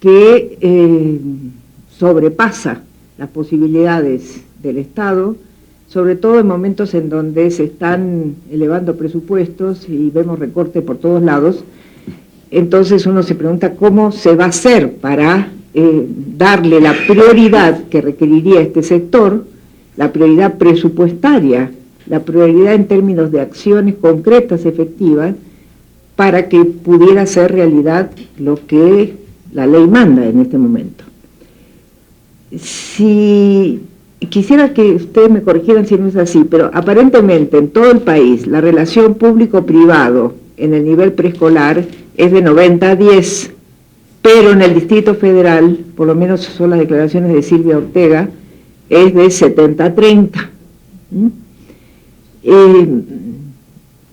que sobrepasa las posibilidades del Estado, sobre todo en momentos en donde se están elevando presupuestos y vemos recortes por todos lados. Entonces uno se pregunta cómo se va a hacer para darle la prioridad que requeriría este sector, la prioridad presupuestaria, la prioridad en términos de acciones concretas, efectivas, para que pudiera ser realidad lo que la ley manda en este momento. Si quisiera que ustedes me corrigieran si no es así, pero aparentemente en todo el país la relación público-privado en el nivel preescolar es de 90-10, pero en el Distrito Federal, por lo menos son las declaraciones de Silvia Ortega, es de 70-30.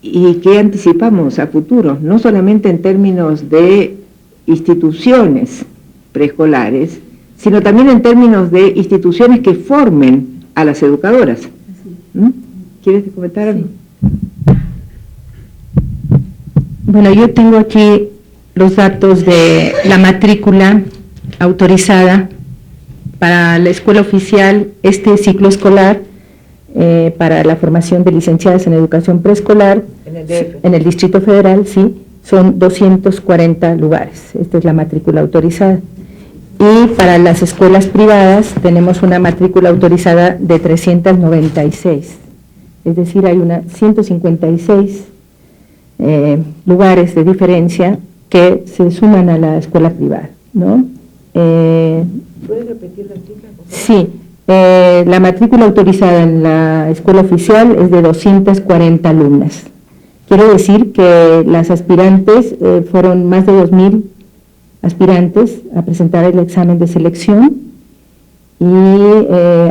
¿Y qué anticipamos a futuro? No solamente en términos de instituciones preescolares, sino también en términos de instituciones que formen a las educadoras. ¿Quieres comentar algo? Bueno, yo tengo aquí los datos de la matrícula autorizada para la escuela oficial este ciclo escolar para la formación de licenciadas en educación preescolar en el Distrito Federal, sí, son 240 lugares. Esta es la matrícula autorizada. Y para las escuelas privadas tenemos una matrícula autorizada de 396, es decir, hay 156 lugares de diferencia que se suman a la escuela privada, ¿no? ¿Puedes repetir la cifra? Sí, la matrícula autorizada en la escuela oficial es de 240 alumnas. Quiero decir que las aspirantes fueron más de 2.000 aspirantes a presentar el examen de selección y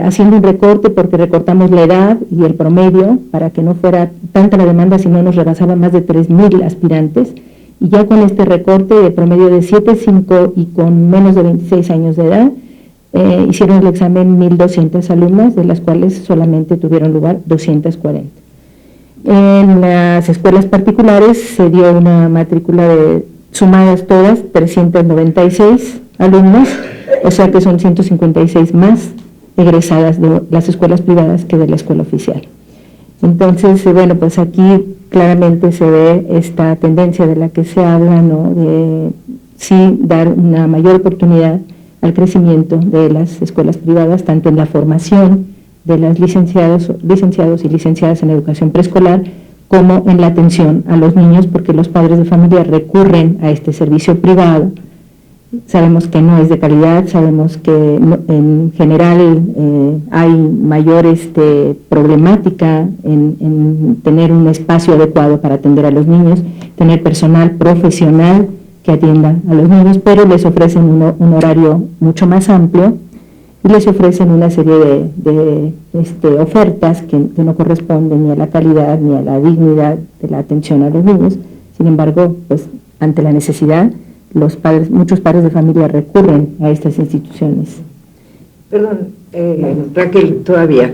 haciendo un recorte porque recortamos la edad y el promedio para que no fuera tanta la demanda, sino nos rebasaba más de 3.000 aspirantes, y ya con este recorte de promedio de 7.5 y con menos de 26 años de edad, hicieron el examen 1.200 alumnas, de las cuales solamente tuvieron lugar 240. En las escuelas particulares se dio una matrícula de sumadas todas, 396 alumnos, o sea que son 156 más egresadas de las escuelas privadas que de la escuela oficial. Entonces, bueno, pues aquí claramente se ve esta tendencia de la que se habla, ¿no?, de sí dar una mayor oportunidad al crecimiento de las escuelas privadas, tanto en la formación de las licenciados y licenciadas en educación preescolar, como en la atención a los niños, porque los padres de familia recurren a este servicio privado. Sabemos que no es de calidad, sabemos que en general hay mayor problemática en tener un espacio adecuado para atender a los niños, tener personal profesional que atienda a los niños, pero les ofrecen un horario mucho más amplio y les ofrecen una serie de ofertas que no corresponden ni a la calidad ni a la dignidad de la atención a los niños. Sin embargo, pues ante la necesidad, muchos padres de familia recurren a estas instituciones. Perdón, Raquel, todavía.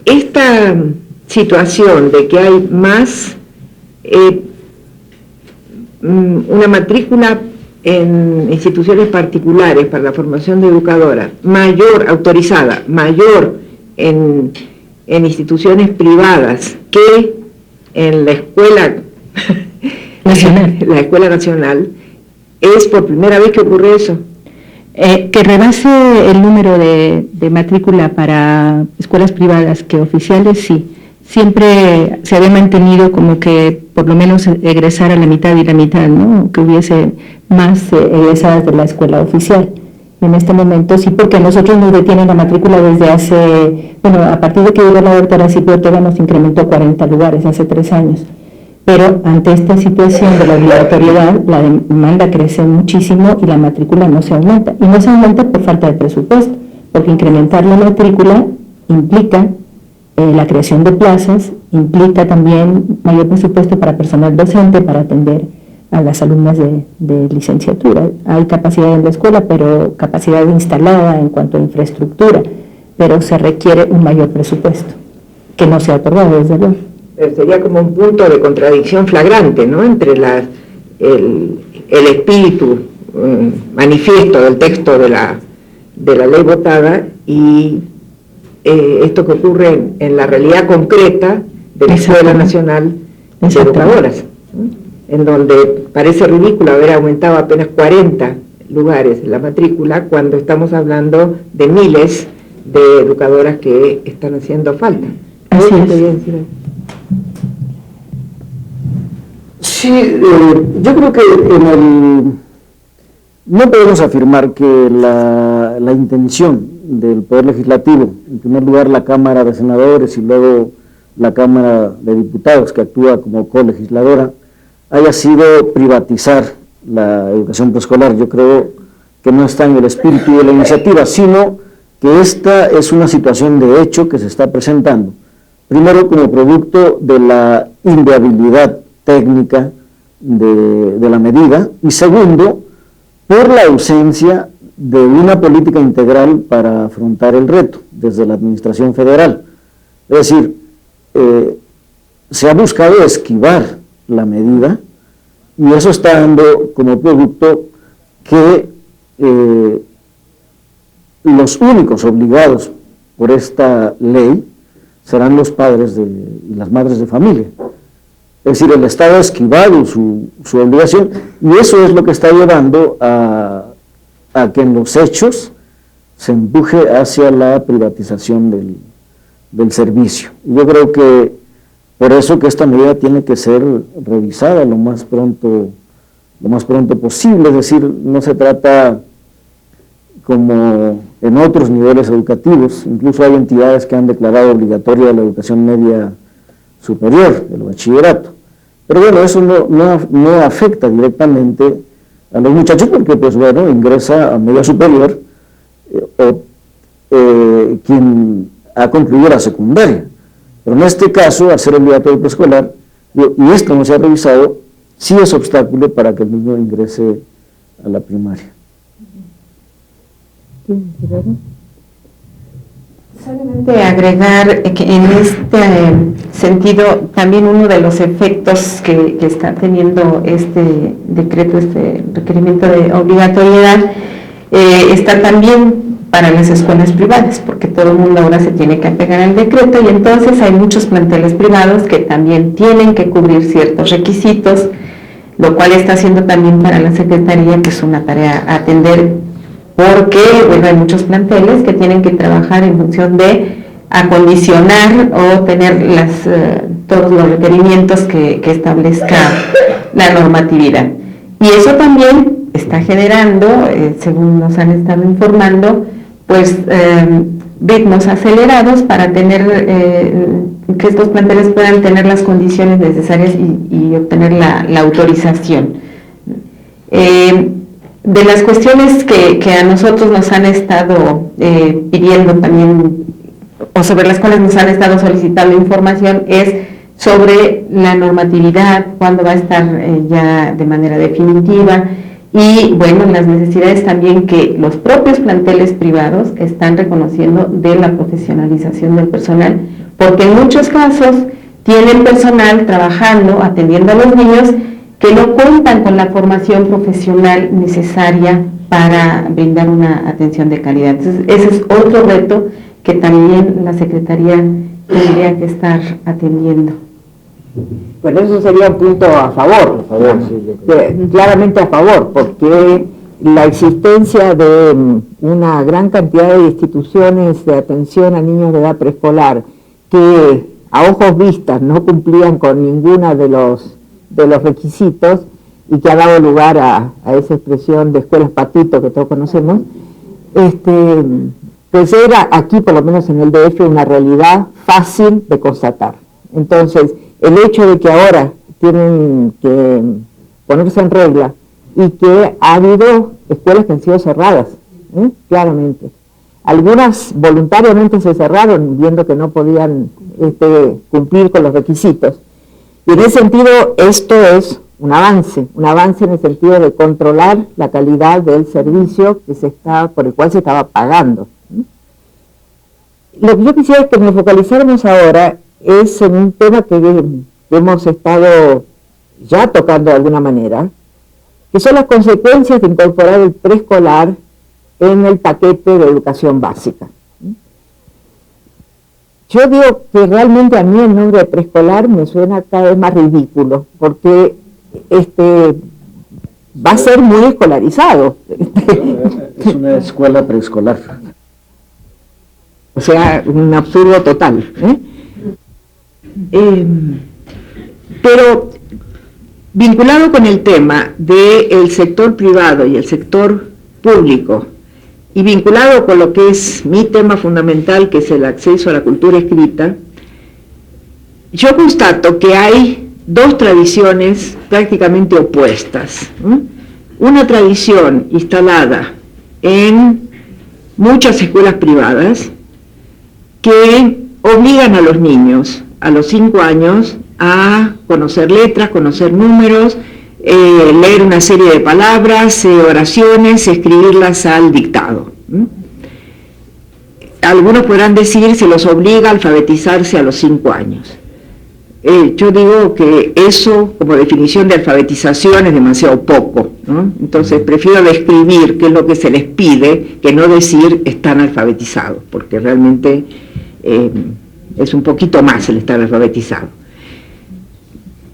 Esta situación de que hay más una matrícula en instituciones particulares para la formación de educadoras, autorizada, mayor en instituciones privadas que en la escuela nacional. La escuela nacional, ¿es por primera vez que ocurre eso? Que rebase el número de matrícula para escuelas privadas que oficiales, sí. Siempre se había mantenido como que por lo menos egresar a la mitad y la mitad, ¿no?, que hubiese más egresadas de la escuela oficial. En este momento sí, porque a nosotros nos detienen la matrícula desde a partir de que llegó la doctora Silvia Ortega nos incrementó 40 lugares hace 3 años. Pero ante esta situación de la obligatoriedad, la demanda crece muchísimo y la matrícula no se aumenta. Y no se aumenta por falta de presupuesto, porque incrementar la matrícula implica la creación de plazas, implica también mayor presupuesto para personal docente para atender a las alumnas de licenciatura. Hay capacidad en la escuela, pero capacidad instalada en cuanto a infraestructura, pero se requiere un mayor presupuesto, que no se ha otorgado desde luego. Sería como un punto de contradicción flagrante, ¿no?, entre el espíritu manifiesto del texto de la ley votada y esto que ocurre en la realidad concreta de la Escuela Nacional de Educadoras, en donde parece ridículo haber aumentado apenas 40 lugares en la matrícula cuando estamos hablando de miles de educadoras que están haciendo falta. Así es. Sí, yo creo que no podemos afirmar que la intención del Poder Legislativo, en primer lugar la Cámara de Senadores y luego la Cámara de Diputados, que actúa como colegisladora, haya sido privatizar la educación preescolar. Yo creo que no está en el espíritu de la iniciativa, sino que esta es una situación de hecho que se está presentando. Primero, como producto de la inviabilidad técnica de la medida, y segundo, por la ausencia de una política integral para afrontar el reto desde la Administración Federal. Es decir, se ha buscado esquivar la medida y eso está dando como producto que los únicos obligados por esta ley serán los padres y las madres de familia. Es decir, el Estado ha esquivado su obligación y eso es lo que está llevando a que en los hechos se empuje hacia la privatización del servicio. Yo creo que por eso que esta medida tiene que ser revisada lo más pronto posible. Es decir, no se trata como en otros niveles educativos, incluso hay entidades que han declarado obligatoria la educación media superior, el bachillerato. Pero bueno, eso no afecta directamente a los muchachos porque, pues bueno, ingresa a media superior quien ha concluido la secundaria. Pero en este caso, al ser obligatorio preescolar, y esto no se ha revisado, sí es obstáculo para que el niño ingrese a la primaria. Solamente agregar que en este sentido también uno de los efectos que está teniendo este decreto, este requerimiento de obligatoriedad, está también para las escuelas privadas, porque todo el mundo ahora se tiene que apegar al decreto y entonces hay muchos planteles privados que también tienen que cubrir ciertos requisitos, lo cual está haciendo también para la Secretaría pues una tarea a atender, porque bueno, hay muchos planteles que tienen que trabajar en función de acondicionar o tener todos los requerimientos que establezca la normatividad. Y eso también está generando, según nos han estado informando, pues ritmos acelerados para tener que estos planteles puedan tener las condiciones necesarias y obtener la autorización. De las cuestiones que a nosotros nos han estado pidiendo también, o sobre las cuales nos han estado solicitando información, es sobre la normatividad, cuándo va a estar ya de manera definitiva, y bueno, las necesidades también que los propios planteles privados están reconociendo de la profesionalización del personal, porque en muchos casos tienen personal trabajando, atendiendo a los niños, que no cuentan con la formación profesional necesaria para brindar una atención de calidad. Entonces, ese es otro reto que también la Secretaría tendría que estar atendiendo. Bueno, eso sería un punto a favor, claramente a favor, porque la existencia de una gran cantidad de instituciones de atención a niños de edad preescolar que a ojos vistas no cumplían con ninguna de los requisitos y que ha dado lugar a esa expresión de escuelas patito que todos conocemos, pues era aquí, por lo menos en el DF, una realidad fácil de constatar. Entonces, el hecho de que ahora tienen que ponerse en regla y que ha habido escuelas que han sido cerradas, claramente. Algunas voluntariamente se cerraron viendo que no podían cumplir con los requisitos. Y en ese sentido, esto es un avance en el sentido de controlar la calidad del servicio por el cual se estaba pagando. Lo que yo quisiera que nos focalizáramos ahora es en un tema que hemos estado ya tocando de alguna manera, que son las consecuencias de incorporar el preescolar en el paquete de educación básica. Yo digo que realmente a mí el nombre de preescolar me suena cada vez más ridículo, porque va a ser muy escolarizado. Es una escuela preescolar. O sea, un absurdo total. Pero vinculado con el tema del sector privado y el sector público, y vinculado con lo que es mi tema fundamental, que es el acceso a la cultura escrita, yo constato que hay dos tradiciones prácticamente opuestas. Una tradición instalada en muchas escuelas privadas que obligan a los niños a los 5 años a conocer letras, conocer números, leer una serie de palabras, oraciones, escribirlas al dictado. Algunos podrán decir se los obliga a alfabetizarse a los 5 años. Yo digo que eso, como definición de alfabetización, es demasiado poco, ¿no? Entonces prefiero describir qué es lo que se les pide, que no decir están alfabetizados, porque realmente es un poquito más el estar alfabetizado.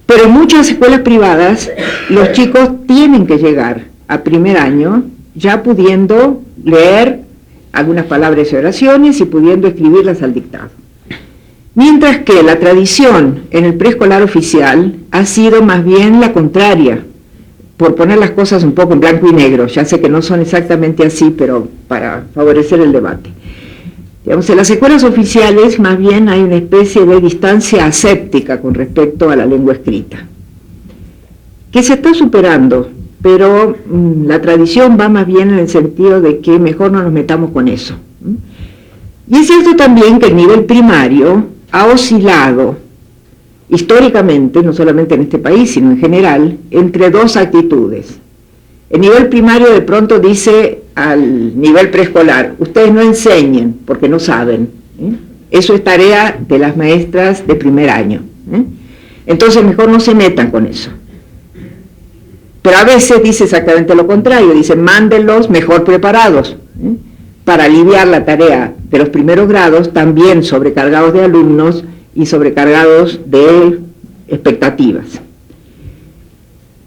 Pero en muchas escuelas privadas los chicos tienen que llegar a primer año ya pudiendo leer algunas palabras y oraciones y pudiendo escribirlas al dictado. Mientras que la tradición en el preescolar oficial ha sido más bien la contraria, por poner las cosas un poco en blanco y negro. Ya sé que no son exactamente así, pero para favorecer el debate. Digamos, en las escuelas oficiales más bien hay una especie de distancia aséptica con respecto a la lengua escrita, que se está superando, pero la tradición va más bien en el sentido de que mejor no nos metamos con eso. Y es cierto también que el nivel primario ha oscilado históricamente, no solamente en este país, sino en general, entre dos actitudes. El nivel primario de pronto dice al nivel preescolar, ustedes no enseñen porque no saben, eso es tarea de las maestras de primer año, entonces mejor no se metan con eso. Pero a veces dice exactamente lo contrario, dice mándenlos mejor preparados, para aliviar la tarea de los primeros grados, también sobrecargados de alumnos y sobrecargados de expectativas.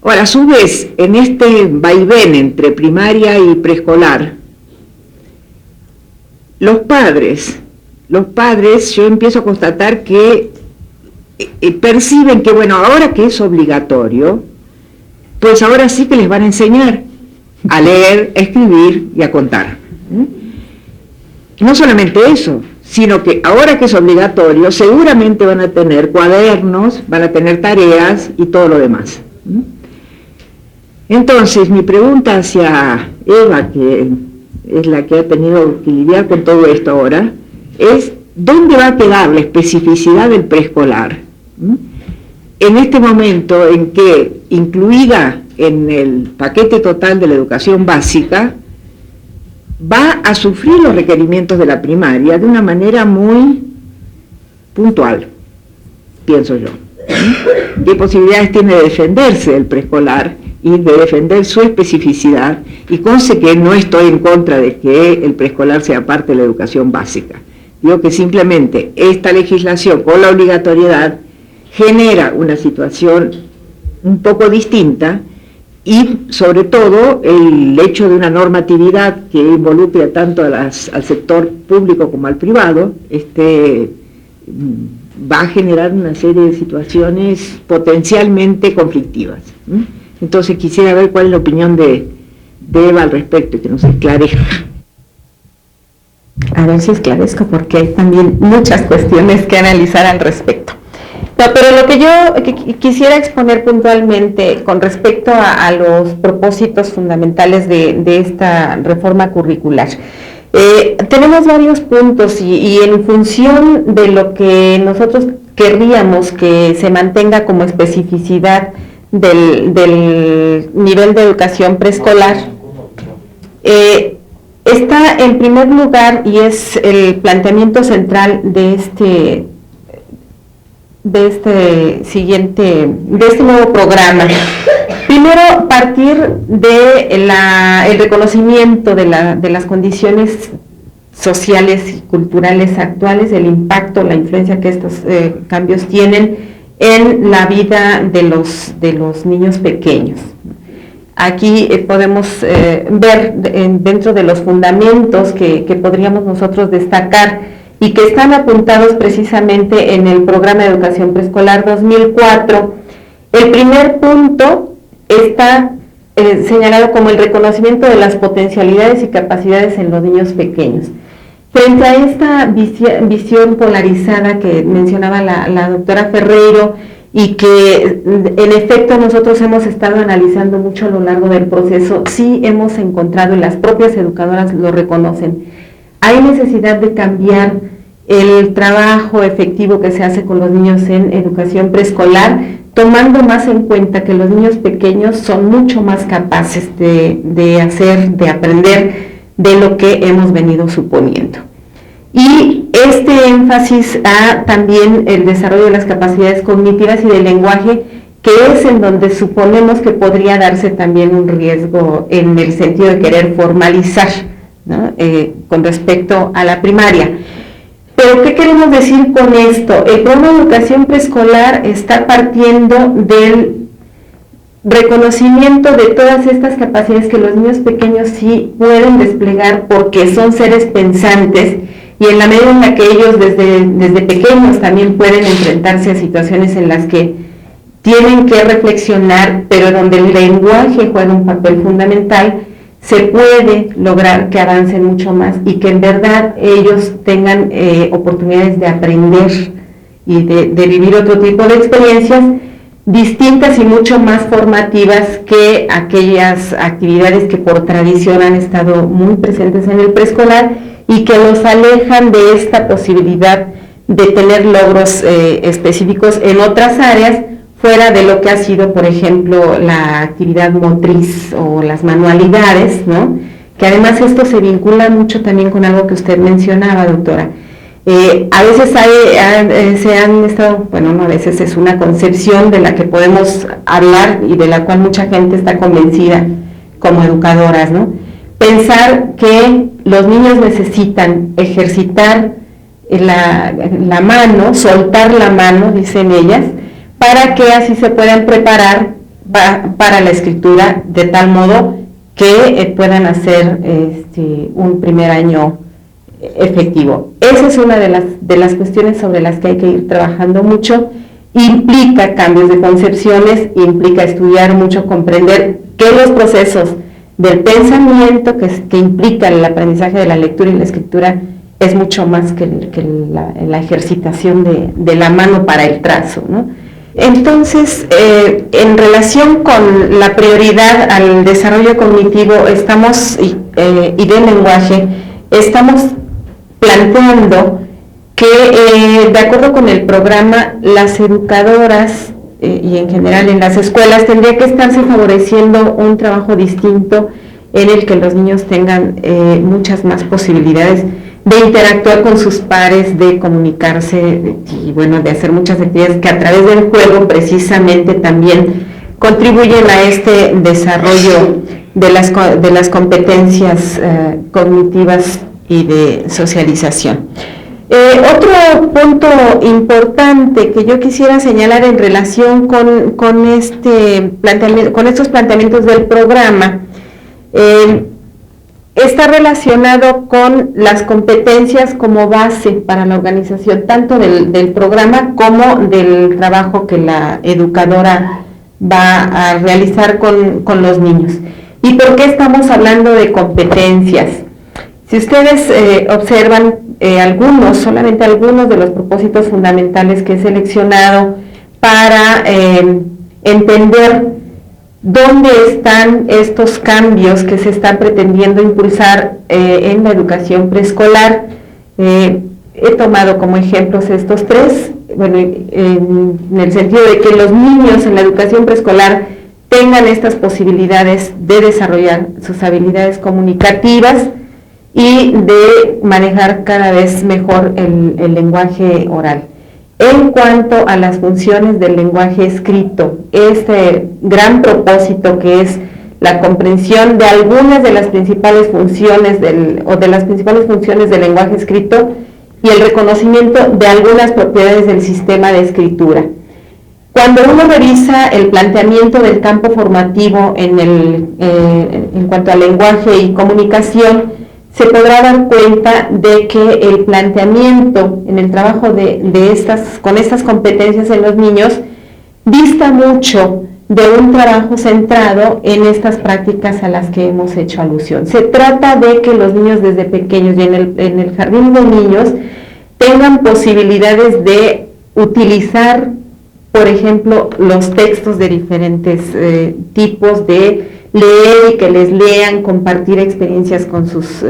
Ahora, a su vez, en este vaivén entre primaria y preescolar, los padres, yo empiezo a constatar que perciben que, bueno, ahora que es obligatorio, pues ahora sí que les van a enseñar a leer, a escribir y a contar. No solamente eso, sino que ahora que es obligatorio, seguramente van a tener cuadernos, van a tener tareas y todo lo demás. Entonces, mi pregunta hacia Eva, que es la que ha tenido que lidiar con todo esto ahora, es ¿dónde va a quedar la especificidad del preescolar? En este momento en que, incluida en el paquete total de la educación básica, va a sufrir los requerimientos de la primaria de una manera muy puntual, pienso yo. ¿Qué posibilidades tiene de defenderse del preescolar y de defender su especificidad? Y conste que no estoy en contra de que el preescolar sea parte de la educación básica. Digo que simplemente esta legislación con la obligatoriedad genera una situación un poco distinta y sobre todo el hecho de una normatividad que involucre tanto al sector público como al privado, va a generar una serie de situaciones potencialmente conflictivas. Entonces quisiera ver cuál es la opinión de Eva al respecto y que nos esclarezca. A ver si esclarezco porque hay también muchas cuestiones que analizar al respecto. No, pero lo que yo quisiera exponer puntualmente con respecto a los propósitos fundamentales de esta reforma curricular. Tenemos varios puntos y en función de lo que nosotros querríamos que se mantenga como especificidad del nivel de educación preescolar, está en primer lugar y es el planteamiento central de este nuevo programa. primero, partir de el reconocimiento de las condiciones sociales y culturales actuales, el impacto, la influencia que estos cambios tienen en la vida de los niños pequeños. Aquí podemos ver dentro de los fundamentos que podríamos nosotros destacar y que están apuntados precisamente en el Programa de Educación Preescolar 2004, el primer punto está señalado como el reconocimiento de las potencialidades y capacidades en los niños pequeños. Frente a esta visión polarizada que mencionaba la doctora Ferreiro y que en efecto nosotros hemos estado analizando mucho a lo largo del proceso, sí hemos encontrado, y las propias educadoras lo reconocen, hay necesidad de cambiar el trabajo efectivo que se hace con los niños en educación preescolar, tomando más en cuenta que los niños pequeños son mucho más capaces de aprender de lo que hemos venido suponiendo. Y este énfasis a también el desarrollo de las capacidades cognitivas y del lenguaje, que es en donde suponemos que podría darse también un riesgo en el sentido de querer formalizar, ¿no? Con respecto a la primaria. Pero ¿qué queremos decir con esto? El programa de educación preescolar está partiendo del reconocimiento de todas estas capacidades que los niños pequeños sí pueden desplegar porque son seres pensantes, y en la medida en la que ellos desde pequeños también pueden enfrentarse a situaciones en las que tienen que reflexionar, pero donde el lenguaje juega un papel fundamental, se puede lograr que avancen mucho más y que en verdad ellos tengan oportunidades de aprender y de vivir otro tipo de experiencias distintas y mucho más formativas que aquellas actividades que por tradición han estado muy presentes en el preescolar y que los alejan de esta posibilidad de tener logros específicos en otras áreas fuera de lo que ha sido, por ejemplo, la actividad motriz o las manualidades, ¿no? Que además esto se vincula mucho también con algo que usted mencionaba, doctora. A veces se han estado, bueno, no a veces, es una concepción de la que podemos hablar y de la cual mucha gente está convencida como educadoras, ¿no? Pensar que los niños necesitan ejercitar la mano, soltar la mano, dicen ellas, para que así se puedan preparar para la escritura de tal modo que puedan hacer un primer año efectivo. Esa es una de las cuestiones sobre las que hay que ir trabajando mucho. Implica cambios de concepciones, implica estudiar mucho, comprender que los procesos del pensamiento que implica el aprendizaje de la lectura y la escritura es mucho más que la ejercitación de la mano para el trazo, ¿no? Entonces, en relación con la prioridad al desarrollo cognitivo y del lenguaje, estamos planteando que, de acuerdo con el programa, las educadoras y en general en las escuelas tendría que estarse favoreciendo un trabajo distinto en el que los niños tengan muchas más posibilidades de interactuar con sus pares, de comunicarse y bueno, de hacer muchas actividades que a través del juego precisamente también contribuyen a este desarrollo de las competencias cognitivas y de socialización. Otro punto importante que yo quisiera señalar en relación con estos planteamientos del programa está relacionado con las competencias como base para la organización tanto del programa como del trabajo que la educadora va a realizar con los niños. ¿Y por qué estamos hablando de competencias? Si ustedes observan solamente algunos de los propósitos fundamentales que he seleccionado para entender dónde están estos cambios que se están pretendiendo impulsar en la educación preescolar, he tomado como ejemplos estos tres, bueno, en el sentido de que los niños en la educación preescolar tengan estas posibilidades de desarrollar sus habilidades comunicativas y de manejar cada vez mejor el lenguaje oral. En cuanto a las funciones del lenguaje escrito, este gran propósito que es la comprensión de algunas de las principales funciones del lenguaje escrito y el reconocimiento de algunas propiedades del sistema de escritura. Cuando uno revisa el planteamiento del campo formativo en cuanto a lenguaje y comunicación, se podrá dar cuenta de que el planteamiento en el trabajo con estas competencias en los niños dista mucho de un trabajo centrado en estas prácticas a las que hemos hecho alusión. Se trata de que los niños desde pequeños y en el jardín de niños tengan posibilidades de utilizar, por ejemplo, los textos de diferentes tipos, de leer y que les lean, compartir experiencias con sus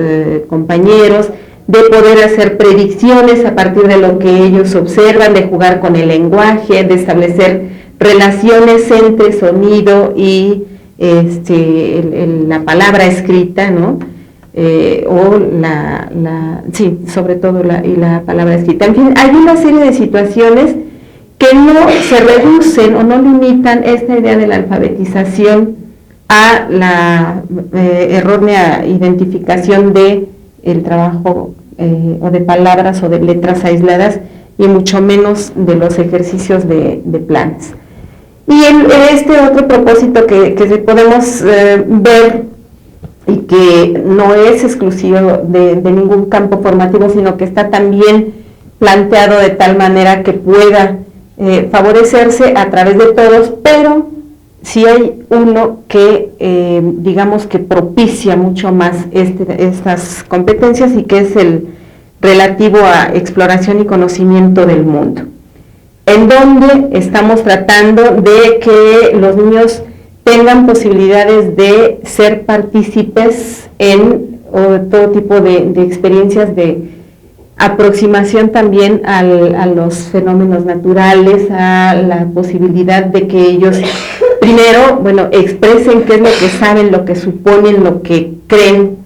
compañeros, de poder hacer predicciones a partir de lo que ellos observan, de jugar con el lenguaje, de establecer relaciones entre sonido y la palabra escrita, ¿no? Sobre todo la palabra escrita. En fin, hay una serie de situaciones que no se reducen o no limitan esta idea de la alfabetización a la errónea identificación de el trabajo o de palabras o de letras aisladas, y mucho menos de los ejercicios de planes. Y este otro propósito que podemos ver, y que no es exclusivo de ningún campo formativo, sino que está también planteado de tal manera que pueda favorecerse a través de todos, pero sí hay uno que digamos que propicia mucho más estas competencias, y que es el relativo a exploración y conocimiento del mundo, en donde estamos tratando de que los niños tengan posibilidades de ser partícipes en todo tipo de experiencias de aproximación también a los fenómenos naturales, a la posibilidad de que ellos primero, expresen qué es lo que saben, lo que suponen, lo que creen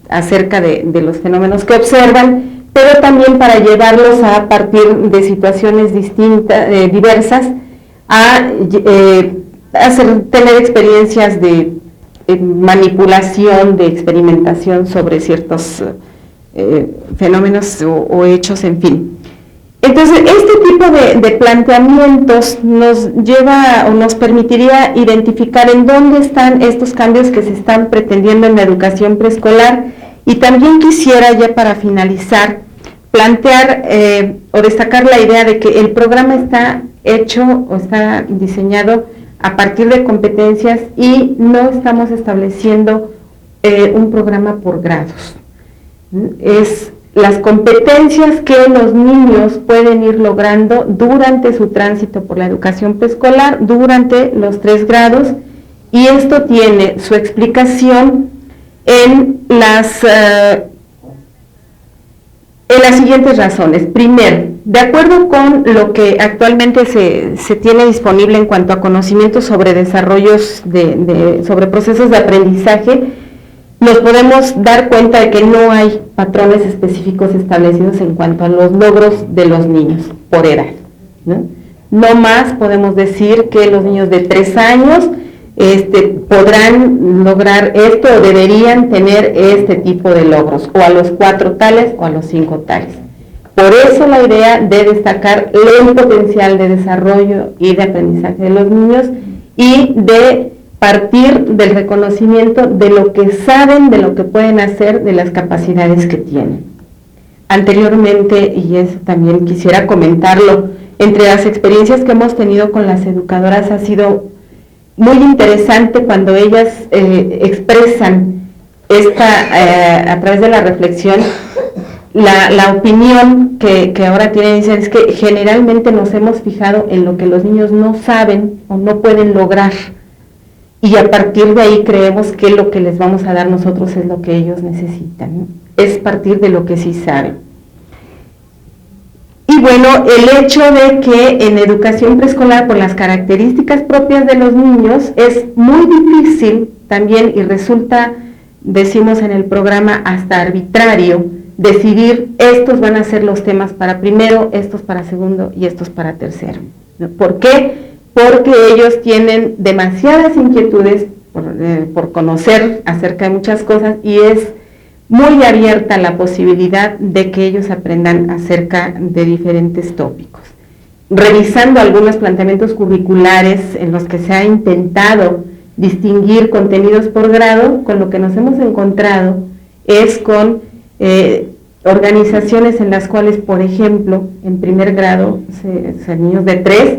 acerca de los fenómenos que observan, pero también para llevarlos a partir de situaciones diversas a tener experiencias de manipulación, de experimentación sobre ciertos fenómenos o hechos, en fin. Entonces, este tipo de planteamientos nos lleva o nos permitiría identificar en dónde están estos cambios que se están pretendiendo en la educación preescolar. Y también quisiera, ya para finalizar, plantear o destacar la idea de que el programa está hecho o está diseñado a partir de competencias, y no estamos estableciendo un programa por grados. Es las competencias que los niños pueden ir logrando durante su tránsito por la educación preescolar, durante los 3 grados, y esto tiene su explicación en las siguientes razones. Primero, de acuerdo con lo que actualmente se tiene disponible en cuanto a conocimientos sobre desarrollos sobre procesos de aprendizaje, nos podemos dar cuenta de que no hay patrones específicos establecidos en cuanto a los logros de los niños por edad, ¿no? No más podemos decir que los niños de 3 años podrán lograr esto o deberían tener este tipo de logros, o a los 4 tales o a los 5 tales. Por eso la idea de destacar el potencial de desarrollo y de aprendizaje de los niños, y de partir del reconocimiento de lo que saben, de lo que pueden hacer, de las capacidades que tienen. Anteriormente, y eso también quisiera comentarlo, entre las experiencias que hemos tenido con las educadoras ha sido muy interesante cuando ellas expresan a través de la reflexión, la opinión que ahora tienen. Dicen, es que generalmente nos hemos fijado en lo que los niños no saben o no pueden lograr, y a partir de ahí creemos que lo que les vamos a dar nosotros es lo que ellos necesitan, ¿no? Es partir de lo que sí saben. Y bueno, el hecho de que en educación preescolar, por las características propias de los niños, es muy difícil también, y resulta, decimos en el programa, hasta arbitrario, decidir, estos van a ser los temas para primero, estos para segundo y estos para tercero, ¿no? ¿Por qué? Porque ellos tienen demasiadas inquietudes por conocer acerca de muchas cosas y es muy abierta la posibilidad de que ellos aprendan acerca de diferentes tópicos. Revisando algunos planteamientos curriculares en los que se ha intentado distinguir contenidos por grado, con lo que nos hemos encontrado es con organizaciones en las cuales, por ejemplo, en primer grado, niños de 3,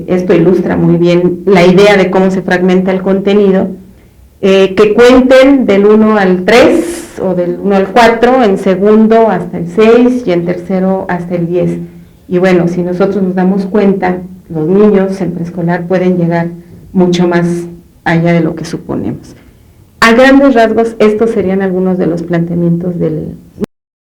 esto ilustra muy bien la idea de cómo se fragmenta el contenido, que cuenten del 1 al 3 o del 1 al 4, en segundo hasta el 6 y en tercero hasta el 10. Y bueno, si nosotros nos damos cuenta, los niños en preescolar pueden llegar mucho más allá de lo que suponemos. A grandes rasgos, estos serían algunos de los planteamientos del